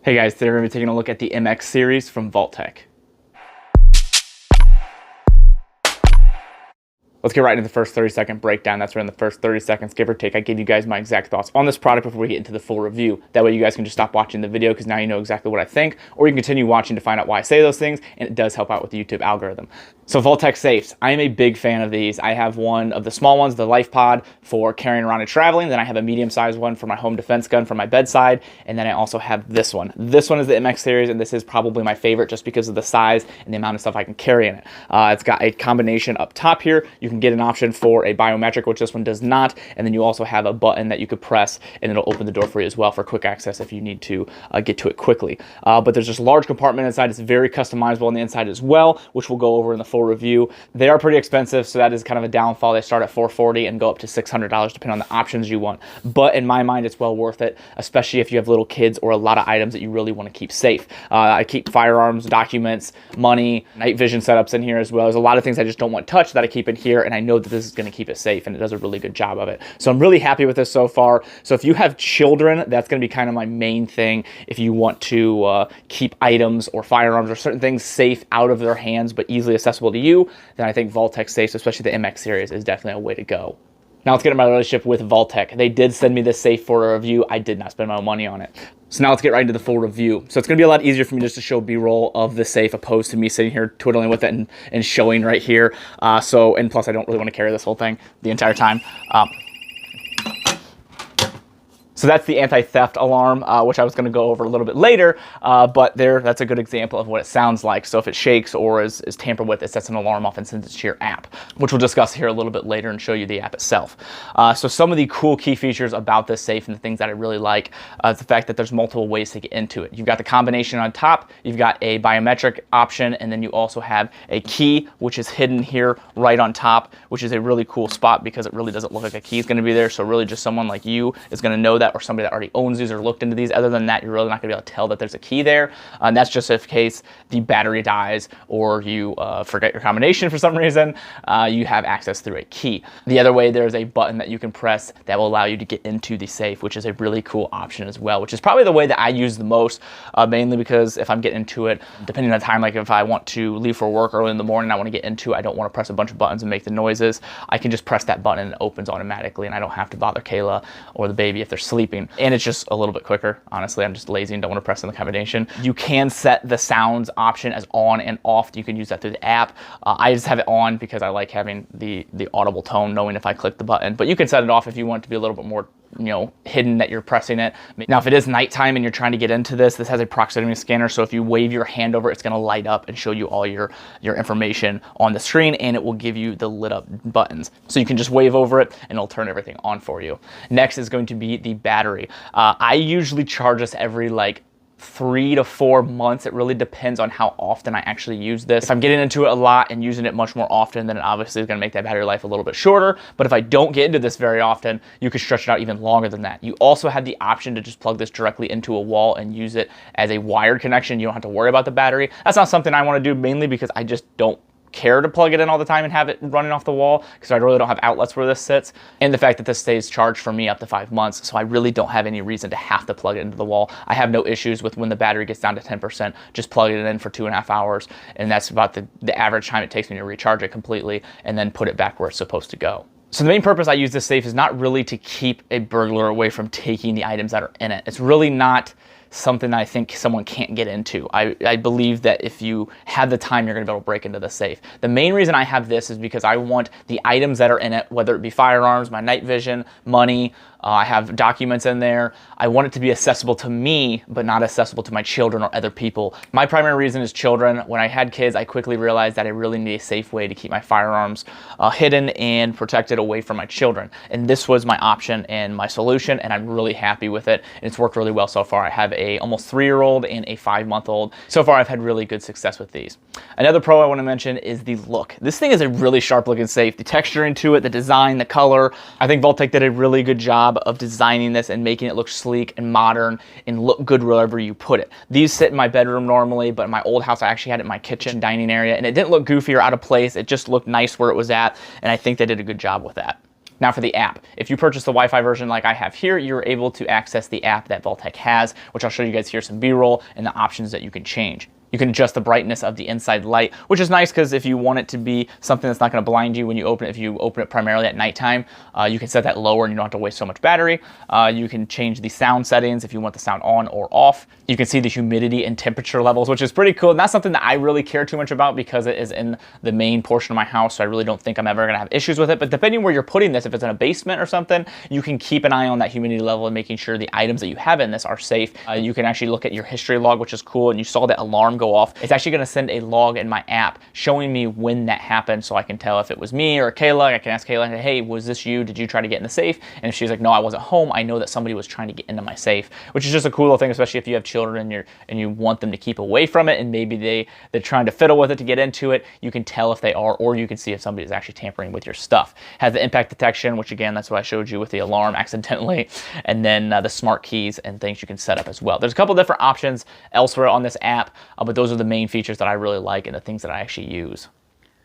Hey guys, today we're going to be taking a look at the MX series from Vaultek. Let's get right into the first 30-second breakdown. That's right in the first 30 seconds, give or take. I gave you guys my exact thoughts on this product before we get into the full review. That way you guys can just stop watching the video because now you know exactly what I think, or you can continue watching to find out why I say those things, and it does help out with the YouTube algorithm. So Vaultek safes. I am a big fan of these. I have one of the small ones, the Life Pod, for carrying around and traveling. Then I have a medium-sized one for my home defense gun for my bedside, and then I also have this one. This one is the MX series, and this is probably my favorite just because of the size and the amount of stuff I can carry in it. It's got a combination up top here. You can get an option for a biometric, which this one does not, and then you also have a button that you could press and it'll open the door for you as well for quick access if you need to get to it quickly. But there's this large compartment inside. It's very customizable on the inside as well, which we'll go over in the full review. They are pretty expensive, so that is kind of a downfall. They start at $440 and go up to $600 depending on the options you want. But in my mind, it's well worth it, especially if you have little kids or a lot of items that you really want to keep safe. I keep firearms, documents, money, night vision setups in here as well. There's a lot of things I just don't want touched that I keep in here, and I know that this is going to keep it safe, and it does a really good job of it. So I'm really happy with this so far. So if you have children, that's going to be kind of my main thing. If you want to keep items or firearms or certain things safe out of their hands but easily accessible to you, then I think Vaultek safes, especially the MX series, is definitely a way to go. Now let's get into my relationship with Vaultek. They did send me this safe for a review. I did not spend my own money on it. So now let's get right into the full review. So it's going to be a lot easier for me just to show B-roll of the safe opposed to me sitting here twiddling with it and showing right here. And plus I don't really want to carry this whole thing the entire time. So that's the anti-theft alarm, which I was going to go over a little bit later, but that's a good example of what it sounds like. So if it shakes or is tampered with, it sets an alarm off and sends it to your app, which we'll discuss here a little bit later and show you the app itself. So some of the cool key features about this safe and the things that I really like is the fact that there's multiple ways to get into it. You've got the combination on top, you've got a biometric option, and then you also have a key, which is hidden here right on top, which is a really cool spot because it really doesn't look like a key is going to be there. So really just someone like you is going to know that, or somebody that already owns these or looked into these. Other than that, you're really not going to be able to tell that there's a key there. And that's just in case the battery dies or you forget your combination for some reason, you have access through a key. The other way, there's a button that you can press that will allow you to get into the safe, which is a really cool option as well, which is probably the way that I use the most, mainly because if I'm getting into it, depending on the time, like if I want to leave for work early in the morning, I want to get into it, I don't want to press a bunch of buttons and make the noises, I can just press that button and it opens automatically, and I don't have to bother Kayla or the baby if they're sleeping. And it's just a little bit quicker. Honestly, I'm just lazy and don't want to press in the combination. You can set the sounds option as on and off. You can use that through the app. I just have it on because I like having the audible tone, knowing if I click the button. But you can set it off if you want it to be a little bit more, hidden that you're pressing it. Now, if it is nighttime and you're trying to get into this has a proximity scanner. So if you wave your hand over, it's going to light up and show you all your information on the screen, and it will give you the lit up buttons. So you can just wave over it and it'll turn everything on for you. Next is going to be the battery. I usually charge this every 3 to 4 months. It really depends on how often I actually use this. If I'm getting into it a lot and using it much more often, then it obviously is going to make that battery life a little bit shorter. But if I don't get into this very often, you can stretch it out even longer than that. You also have the option to just plug this directly into a wall and use it as a wired connection. You don't have to worry about the battery. That's not something I want to do, mainly because I just don't care to plug it in all the time and have it running off the wall, because I really don't have outlets where this sits, and the fact that this stays charged for me up to 5 months, so I really don't have any reason to have to plug it into the wall. I have no issues with when the battery gets down to 10%, just plugging it in for 2.5 hours, and that's about the average time it takes me to recharge it completely and then put it back where it's supposed to go. So the main purpose I use this safe is not really to keep a burglar away from taking the items that are in it. It's really not something that I think someone can't get into. I believe that if you have the time, you're going to be able to break into the safe. The main reason I have this is because I want the items that are in it, whether it be firearms, my night vision, money, I have documents in there. I want it to be accessible to me, but not accessible to my children or other people. My primary reason is children. When I had kids, I quickly realized that I really need a safe way to keep my firearms hidden and protected away from my children. And this was my option and my solution, and I'm really happy with it. And it's worked really well so far. I have a almost 3-year-old and a 5-month-old. So far, I've had really good success with these. Another pro I want to mention is the look. This thing is a really sharp looking safe. The texturing to it, the design, the color. I think Vaultek did a really good job of designing this and making it look sleek and modern and look good wherever you put it. These sit in my bedroom normally, but in my old house, I actually had it in my kitchen dining area, and it didn't look goofy or out of place. It just looked nice where it was at, and I think they did a good job with that. Now for the app, if you purchase the Wi-Fi version like I have here, you're able to access the app that Vaultek has, which I'll show you guys here, some B-roll and the options that you can change. You can adjust the brightness of the inside light, which is nice because if you want it to be something that's not going to blind you when you open it, if you open it primarily at nighttime, you can set that lower and you don't have to waste so much battery. You can change the sound settings if you want the sound on or off. You can see the humidity and temperature levels, which is pretty cool. Not something that I really care too much about because it is in the main portion of my house, so I really don't think I'm ever going to have issues with it. But depending where you're putting this, if it's in a basement or something, you can keep an eye on that humidity level and making sure the items that you have in this are safe. You can actually look at your history log, which is cool, and you saw that alarm go off. It's actually going to send a log in my app showing me when that happened, so I can tell if it was me or Kayla. I can ask Kayla, hey, was this you? Did you try to get in the safe? And if she's like, no, I wasn't home, I know that somebody was trying to get into my safe, which is just a cool little thing, especially if you have children and you want them to keep away from it, and maybe they're trying to fiddle with it to get into it. You can tell if they are, or you can see if somebody is actually tampering with your stuff. Has the impact detection, which again, that's what I showed you with the alarm accidentally, and then the smart keys and things you can set up as well. There's a couple different options elsewhere on this app, but those are the main features that I really like and the things that I actually use.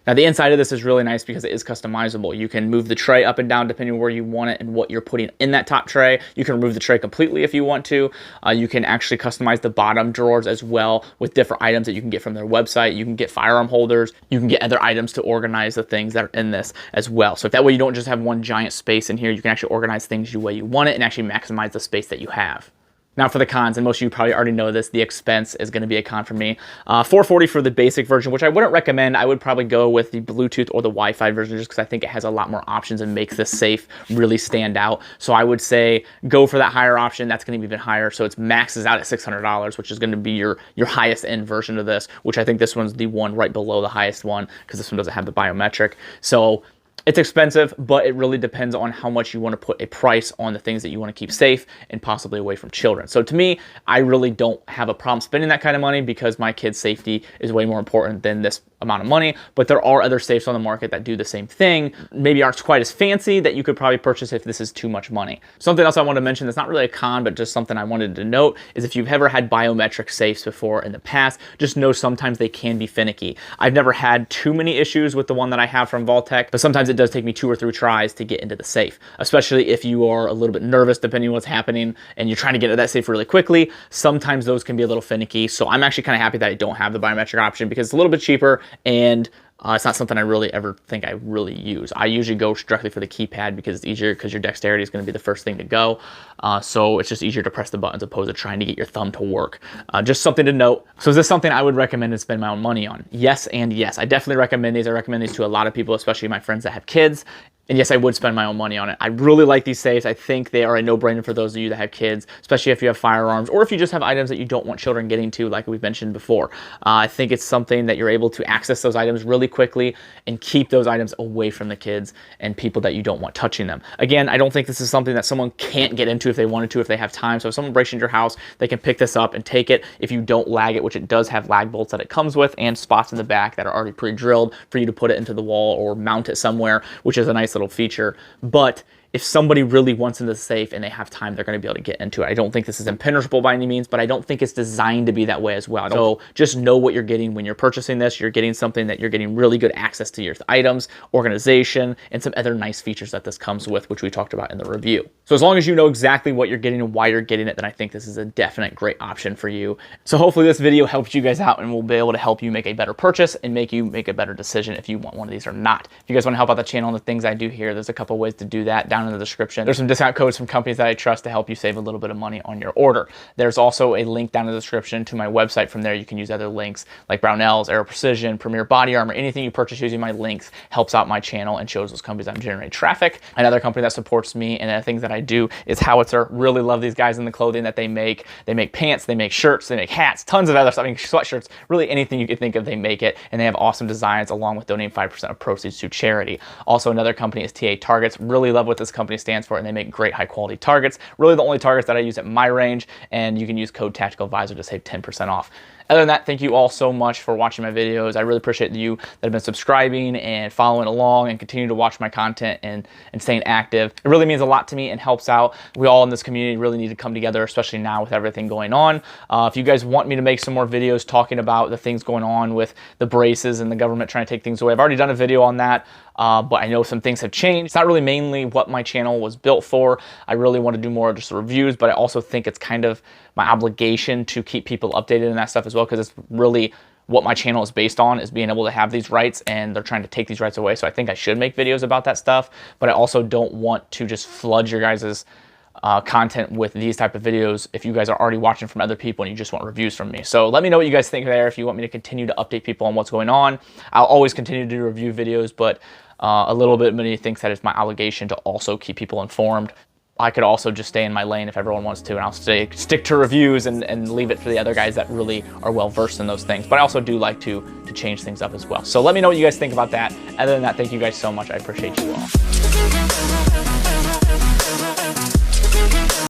Now the inside of this is really nice because it is customizable. You can move the tray up and down depending on where you want it and what you're putting in that top tray. You can remove the tray completely if you want to. You can actually customize the bottom drawers as well with different items that you can get from their website. You can get firearm holders. You can get other items to organize the things that are in this as well. So if that way you don't just have one giant space in here, you can actually organize things the way you want it and actually maximize the space that you have. Now for the cons, and most of you probably already know this, the expense is going to be a con for me. $440 for the basic version, which I wouldn't recommend. I would probably go with the Bluetooth or the Wi-Fi version just because I think it has a lot more options and makes this safe really stand out. So I would say go for that higher option. That's going to be even higher. So it's maxes out at $600, which is going to be your highest end version of this, which I think this one's the one right below the highest one because this one doesn't have the biometric. So it's expensive, but it really depends on how much you want to put a price on the things that you want to keep safe and possibly away from children. So to me, I really don't have a problem spending that kind of money because my kids' safety is way more important than this amount of money, but there are other safes on the market that do the same thing, maybe aren't quite as fancy, that you could probably purchase if this is too much money. Something else I want to mention that's not really a con, but just something I wanted to note is if you've ever had biometric safes before in the past, just know sometimes they can be finicky. I've never had too many issues with the one that I have from Vaultek, but sometimes it does take me 2 or 3 tries to get into the safe, especially if you are a little bit nervous depending on what's happening and you're trying to get into that safe really quickly. Sometimes those can be a little finicky, so I'm actually kind of happy that I don't have the biometric option because it's a little bit cheaper and it's not something I really ever think I really use. I usually go directly for the keypad because it's easier, because your dexterity is going to be the first thing to go. So it's just easier to press the buttons opposed to trying to get your thumb to work. Just something to note. So is this something I would recommend and spend my own money on? Yes and yes. I definitely recommend these. I recommend these to a lot of people, especially my friends that have kids. And yes, I would spend my own money on it. I really like these safes. I think they are a no-brainer for those of you that have kids, especially if you have firearms or if you just have items that you don't want children getting to, like we've mentioned before. I think it's something that you're able to access those items really quickly and keep those items away from the kids and people that you don't want touching them. Again, I don't think this is something that someone can't get into if they wanted to, if they have time. So if someone breaks into your house, they can pick this up and take it if you don't lag it, which it does have lag bolts that it comes with and spots in the back that are already pre-drilled for you to put it into the wall or mount it somewhere, which is a nice little feature. But if somebody really wants into the safe and they have time, they're going to be able to get into it. I don't think this is impenetrable by any means, but I don't think it's designed to be that way as well. So just know what you're getting when you're purchasing this. You're getting something that you're getting really good access to your items, organization, and some other nice features that this comes with, which we talked about in the review. So as long as you know exactly what you're getting and why you're getting it, then I think this is a definite great option for you. So hopefully this video helps you guys out and will be able to help you make a better purchase and make you make a better decision if you want one of these or not. If you guys want to help out the channel and the things I do here, there's a couple ways to do that down in the description. There's some discount codes from companies that I trust to help you save a little bit of money on your order. There's also a link down in the description to my website. From there, you can use other links like Brownells, Aero Precision, Premier Body Armor. Anything you purchase using my links helps out my channel and shows those companies I'm generating traffic. Another company that supports me and the things that I do is Howitzer. Really love these guys and the clothing that they make. They make pants, they make shirts, they make hats, tons of other stuff. I mean, sweatshirts, really anything you could think of, they make it. And they have awesome designs along with donating 5% of proceeds to charity. Also, another company is TA Targets. Really love what this company stands for, and they make great high quality targets. Really the only targets that I use at my range, and you can use code Tactical Advisor to save 10% off. Other than that, thank you all so much for watching my videos. I really appreciate you that have been subscribing and following along and continue to watch my content and staying active. It really means a lot to me and helps out. We all in this community really need to come together, especially now with everything going on. If you guys want me to make some more videos talking about the things going on with the braces and the government trying to take things away, I've already done a video on that. But I know some things have changed. It's not really mainly what my channel was built for. I really want to do more just reviews, but I also think it's kind of my obligation to keep people updated in that stuff as well, because it's really what my channel is based on, is being able to have these rights, and they're trying to take these rights away. So I think I should make videos about that stuff, but I also don't want to just flood your guys' content with these type of videos if you guys are already watching from other people and you just want reviews from me. So let me know what you guys think there. If you want me to continue to update people on what's going on, I'll always continue to do review videos, but a little bit many thinks that it's my obligation to also keep people informed. I could also just stay in my lane if everyone wants to, and I'll stick to reviews and leave it for the other guys that really are well versed in those things. But I also do like to change things up as well. So let me know what you guys think about that. Other than that, thank you guys so much. I appreciate you all.